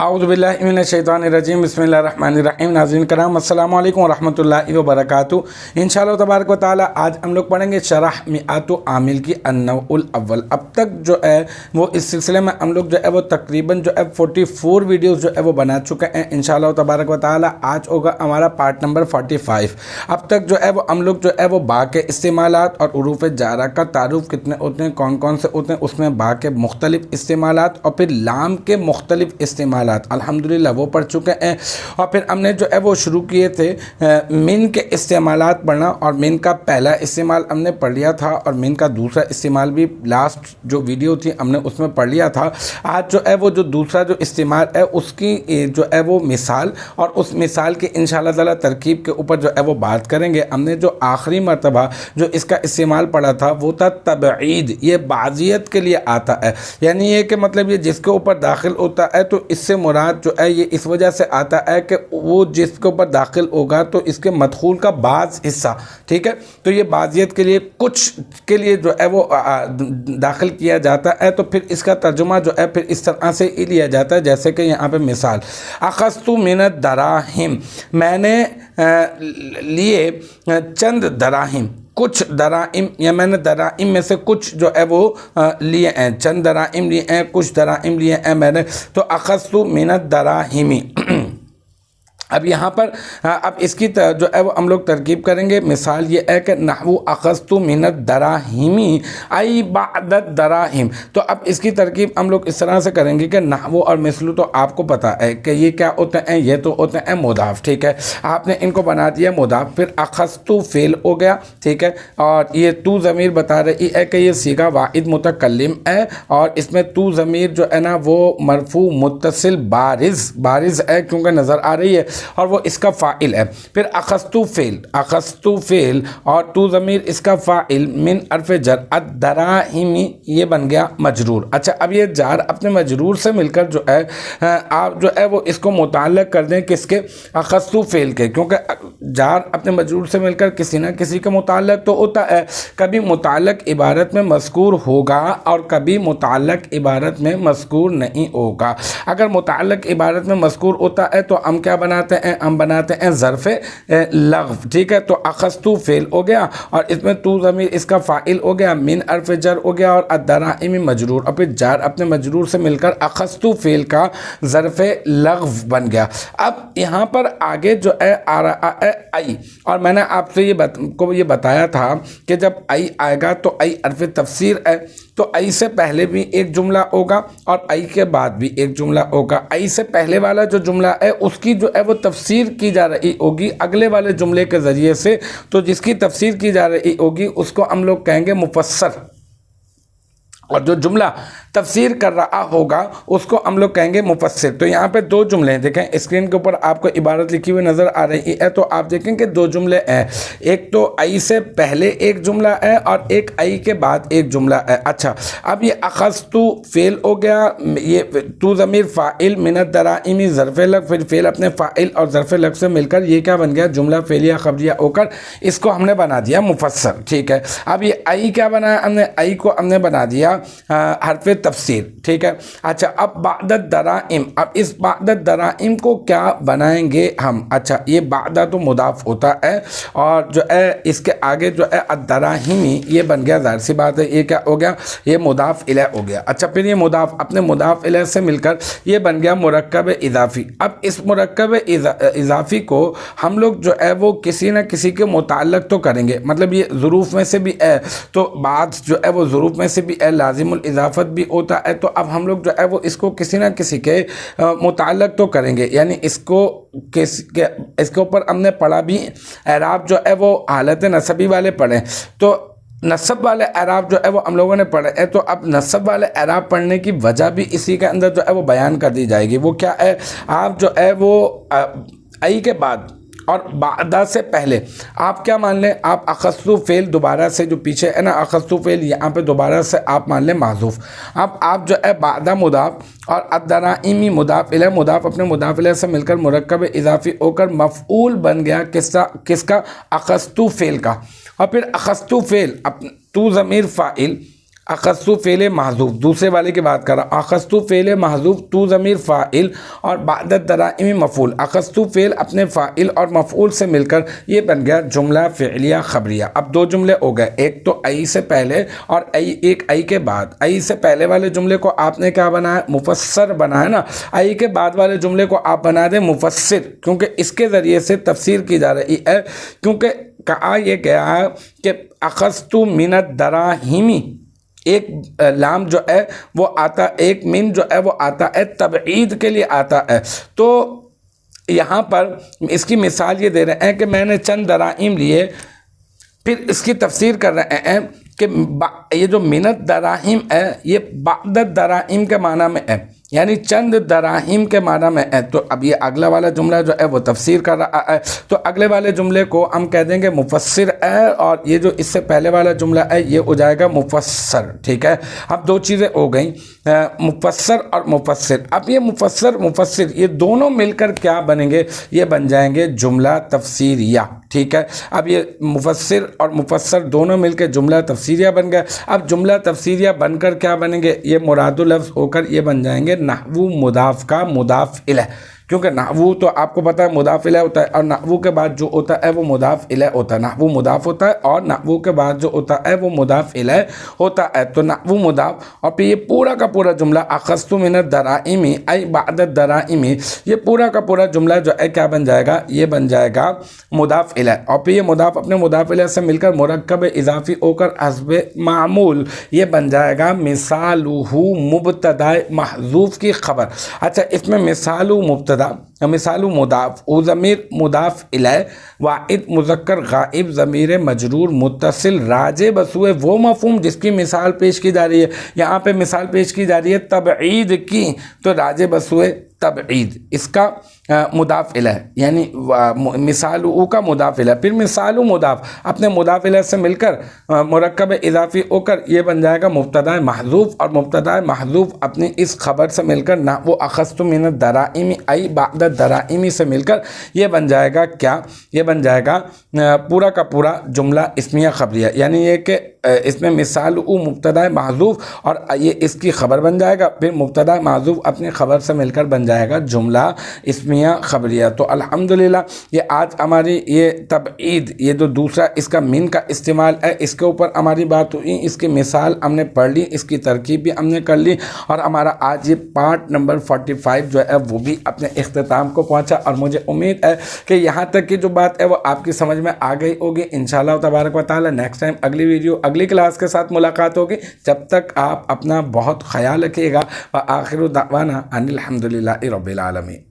اعوذ باللہ من الشیطان الرجیم بسم اللہ الرحمن الرحیم۔ ناظرین کرام السلام علیکم ورحمۃ اللہ وبرکاتہ۔ انشاءاللہ تبارک و تعالی آج ہم لوگ پڑھیں گے شرح میعات عامل کی النوع الاول۔ اب تک جو ہے وہ اس سلسلے میں ہم لوگ جو ہے وہ تقریباً جو ہے 44 ویڈیوز جو ہے وہ بنا چکے ہیں۔ انشاءاللہ تبارک و تعالی آج ہوگا ہمارا پارٹ نمبر 45۔ اب تک جو ہے وہ ہم لوگ جو ہے وہ با کے استعمالات اور حروف جارہ کا تعارف کتنے ہوتے ہیں، کون کون سے ہوتے ہیں، اس میں با کے مختلف استعمالات اور پھر لام کے مختلف استعمالات الحمدللہ وہ پڑھ چکے ہیں۔ اور پھر ہم نے جو ہے وہ شروع کیے تھے من کے استعمالات پڑھنا، اور من کا پہلا استعمال ہم نے پڑھ لیا تھا اور من کا دوسرا استعمال بھی لاسٹ جو ویڈیو تھی ہم نے اس میں پڑھ لیا تھا۔ آج جو ہے وہ جو دوسرا جو استعمال ہے اس کی جو ہے وہ مثال، اور اس مثال کی انشاءاللہ تعالی ترکیب کے اوپر جو ہے وہ بات کریں گے۔ ہم نے جو آخری مرتبہ جو اس کا استعمال پڑھا تھا وہ تھا تبعید۔ یہ بعضیت کے لیے آتا ہے، یعنی یہ کہ مطلب یہ جس کے اوپر داخل ہوتا ہے تو اس سے مراد جو ہے یہ اس وجہ سے آتا ہے کہ وہ جس کے اوپر داخل ہوگا تو اس کے مدخول کا بعض حصہ، ٹھیک ہے، تو یہ بعضیت کے لیے کچھ کے لیے جو ہے وہ داخل کیا جاتا ہے، تو پھر اس کا ترجمہ جو ہے پھر اس طرح سے ہی لیا جاتا ہے جیسے کہ یہاں پہ مثال اخذت من الدراہم، میں نے لیے چند دراہم، کچھ دراہم، یا میں نے دراہم میں سے کچھ جو ہے وہ لیے ہیں، چند دراہم لیے ہیں، کچھ دراہم لیے ہیں میں نے، تو اخذت من الدراہم۔ اب یہاں پر اب اس کی جو ہے وہ ہم لوگ ترکیب کریں گے۔ مثال یہ ہے کہ نحو اخذت من الدراہم ای بعد الدراہم، تو اب اس کی ترکیب ہم لوگ اس طرح سے کریں گے کہ نحو اور مثل تو آپ کو پتہ ہے کہ یہ کیا ہوتے ہیں، یہ تو ہوتے ہیں مضاف، ٹھیک ہے، آپ نے ان کو بنا دیا مضاف، پھر اخذت فعل ہو گیا، ٹھیک ہے، اور یہ تو ضمیر بتا رہی ہے کہ یہ صیغہ واحد متکلم ہے، اور اس میں تو ضمیر جو ہے نا وہ مرفوع متصل بارز ہے کیونکہ نظر آ رہی ہے، اور وہ اس کا فاعل ہے۔ پھر اخذت فعل اور تو ضمیر اس کا فاعل، من حرف جر، الدراہم یہ بن گیا مجرور۔ اچھا، اب یہ جار اپنے مجرور سے مل کر جو ہے آپ جو ہے وہ اس کو متعلق کر دیں کس کے، اخذت فعل کے، کیونکہ جار اپنے مجرور سے مل کر کسی نہ کسی کے متعلق تو ہوتا ہے، کبھی متعلق عبارت میں مذکور ہوگا اور کبھی متعلق عبارت میں مذکور نہیں ہوگا۔ اگر متعلق عبارت میں مذکور ہوتا ہے تو ہم کیا بناتے ہیں، ہم بناتے ہیں ظرف لغو، ٹھیک ہے، تو اخذت فعل ہو گیا اور اس میں تو ضمیر اس کا فاعل ہو گیا، من حرف جر ہو گیا، اور الدراہم مجرور، اور پھر جار اپنے مجرور سے مل کر اخذت فعل کا ظرف لغو بن گیا۔ اب یہاں پر آگے جو ہے آ رہا ہے ای، اور میں نے آپ سے یہ بتایا تھا کہ جب ای آئے گا تو ای حرف تفسیر ہے، تو ای سے پہلے بھی ایک جملہ ہوگا اور ای کے بعد بھی ایک جملہ ہوگا۔ ای سے پہلے والا جو جملہ ہے اس کی جو ہے وہ تفسیر کی جا رہی ہوگی اگلے والے جملے کے ذریعے سے، تو جس کی تفسیر کی جا رہی ہوگی اس کو ہم لوگ کہیں گے مفسر، اور جو جملہ تفسیر کر رہا ہوگا اس کو ہم لوگ کہیں گے مفسر۔ تو یہاں پہ دو جملے ہیں، دیکھیں اسکرین کے اوپر آپ کو عبارت لکھی ہوئی نظر آ رہی ہے، تو آپ دیکھیں کہ دو جملے ہیں، ایک تو ای سے پہلے ایک جملہ ہے اور ایک ای کے بعد ایک جملہ ہے۔ اچھا، اب یہ اخذت فعل ہو گیا، یہ تو ضمیر فاعل، من الدراہم ظرف لغو، پھر فعل اپنے فاعل اور ظرف لغو سے مل کر یہ کیا بن گیا، جملہ فعلیہ خبریہ ہو کر اس کو ہم نے بنا دیا مفسر، ٹھیک ہے۔ اب یہ ای کیا بنایا ہم نے، ای کو ہم نے بنا دیا حرف تفسیر، ٹھیک ہے۔ اچھا، اب بعد الدراہم، اب اس بعد الدراہم کو کیا بنائیں گے ہم، اچھا یہ بعد تو مضاف ہوتا ہے، اور جو ہے اس کے آگے جو ہے الدراہم یہ بن گیا، ظاہر سی بات ہے یہ کیا ہو گیا، یہ مضاف الیہ ہو گیا۔ اچھا، پھر یہ مضاف اپنے مضاف الیہ سے مل کر یہ بن گیا مرکب اضافی۔ اب اس مرکب اضافی کو ہم لوگ جو ہے وہ کسی نہ کسی کے متعلق تو کریں گے، مطلب یہ ظروف میں سے بھی ہے تو بعض جو ہے وہ ظروف میں سے بھی ہے، لازم الاضافت بھی ہوتا ہے، تو اب ہم لوگ جو ہے وہ اس کو کسی نہ کسی کے متعلق تو کریں گے، یعنی اس کے اوپر ہم نے پڑھا بھی اعراب جو ہے وہ حالت نصبی والے پڑھیں، تو نصب والے اعراب جو ہے وہ ہم لوگوں نے پڑھے ہیں، تو اب نصب والے اعراب پڑھنے کی وجہ بھی اسی کے اندر جو ہے وہ بیان کر دی جائے گی۔ وہ کیا ہے، آپ جو ہے وہ ای کے بعد اور بعدہ سے پہلے آپ کیا مان لیں، آپ اخذت فعل دوبارہ سے جو پیچھے ہے نا اخذت فعل یہاں پہ دوبارہ سے آپ مان لیں محذوف. اب آپ جو ہے بعدہ مضاف اور الدراہمی مضاف الیہ، مضاف اپنے مضاف الیہ سے مل کر مرکب اضافی ہو کر مفعول بن گیا کس کا، اخذت فعل کا. اور پھر اخذت فعل تو ضمیر فاعل، اخذت فعل محذوف، دوسرے والے کی بات کر رہا، اخذت فعل محذوف تو ضمیر فاعل اور بعد الدراہمی مفعول، اخذت فعل اپنے فاعل اور مفعول سے مل کر یہ بن گیا جملہ فعلیہ خبریہ. اب دو جملے ہو گئے، ایک تو ای سے پہلے اور ایک ای کے بعد. ای سے پہلے والے جملے کو آپ نے کیا بنایا، مفسر بنایا نا. ای کے بعد والے جملے کو آپ بنا دیں مفسر، کیونکہ اس کے ذریعے سے تفسیر کی جا رہی ہے. کیونکہ کہا یہ گیا ہے کہ اخذت من الدراہم، ایک لام جو ہے وہ آتا، ایک من جو ہے وہ آتا ہے تبعید کے لیے آتا ہے. تو یہاں پر اس کی مثال یہ دے رہے ہیں کہ میں نے چند دراہم لیے، پھر اس کی تفسیر کر رہے ہیں کہ یہ جو من الدراہم ہے یہ بعد الدراہم کے معنی میں ہے، یعنی چند دراہم کے معنی میں ہے. تو اب یہ اگلا والا جملہ جو ہے وہ تفسیر کر رہا ہے، تو اگلے والے جملے کو ہم کہہ دیں گے مفسر ہے، اور یہ جو اس سے پہلے والا جملہ ہے یہ ہو جائے گا مفسر. ٹھیک ہے، اب دو چیزیں ہو گئیں، مفسر اور مفسر. اب یہ مفسر یہ دونوں مل کر کیا بنیں گے، یہ بن جائیں گے جملہ تفسیریہ. ٹھیک ہے، اب یہ مفسر اور مفسر دونوں مل کے جملہ تفسیریہ بن گئے. اب جملہ تفسیریہ بن کر کیا بنیں گے، یہ مراد لفظ ہو کر یہ بن جائیں گے نحو مضاف کا مضاف الیہ. کیونکہ نحو تو آپ کو پتہ ہے مضاف الیہ ہوتا ہے، اور نحو کے بعد جو ہوتا ہے وہ مضاف الیہ ہوتا ہے. نحو مضاف ہوتا ہے اور نحو کے بعد جو ہوتا ہے وہ مضاف الیہ ہوتا ہے. تو نحو مضاف، اور پھر یہ پورا کا پورا جملہ اخذت من الدراہم ای بعد الدراہم، یہ پورا کا پورا جملہ جو ہے کیا بن جائے گا، یہ بن جائے گا مضاف الیہ. اور پھر یہ مضاف اپنے مضاف الیہ سے مل کر مرکب اضافی ہو کر حسب معمول یہ بن جائے گا مثالہ مبتدا محذوف کی خبر. اچھا، اس میں مثال مبتدا، مثال مضاف، او ضمیر مضاف الیہ، واحد مذکر غائب ضمیر مجرور متصل راجع بسوئے وہ مفہوم جس کی مثال پیش کی جا رہی ہے. یہاں پہ مثال پیش کی جا رہی ہے تبعید کی، تو راجع بسوئے تبعید اس کا مضاف الیہ، یعنی مثال او کا مضاف الیہ. پھر مثال مضاف اپنے مضاف الیہ سے مل کر مرکب اضافی ہو کر یہ بن جائے گا مبتدا محذوف، اور مبتدا محذوف اپنی اس خبر سے مل کر نہ وہ اخذت من الدراہم ای بعد الدراہم سے مل کر یہ بن جائے گا کیا، یہ بن جائے گا پورا کا پورا جملہ اسمیہ خبریہ. یعنی یہ کہ اس میں مثال او مبتدا محذوف اور یہ اس کی خبر بن جائے گا، پھر مبتدا محذوف اپنی خبر سے مل کر بن جائے گا جملہ اسمیہ خبریہ. تو الحمدللہ یہ آج ہماری یہ تبعید، یہ جو دوسرا اس کا من کا استعمال ہے، اس کے اوپر ہماری بات ہوئی، اس کی مثال ہم نے پڑھ لی، اس کی ترکیب بھی ہم نے کر لی، اور ہمارا آج یہ پارٹ نمبر 45 جو ہے وہ بھی اپنے اختتام کو پہنچا. اور مجھے امید ہے کہ یہاں تک کی جو بات ہے وہ آپ کی سمجھ میں آ گئی ہوگی. انشاءاللہ تبارک و تعالی نیکسٹ ٹائم اگلی ویڈیو اگلی کلاس کے ساتھ ملاقات ہوگی. جب تک آپ اپنا بہت خیال رکھیے گا. وآخر دعوانا ان الحمدللہ رب العالمین.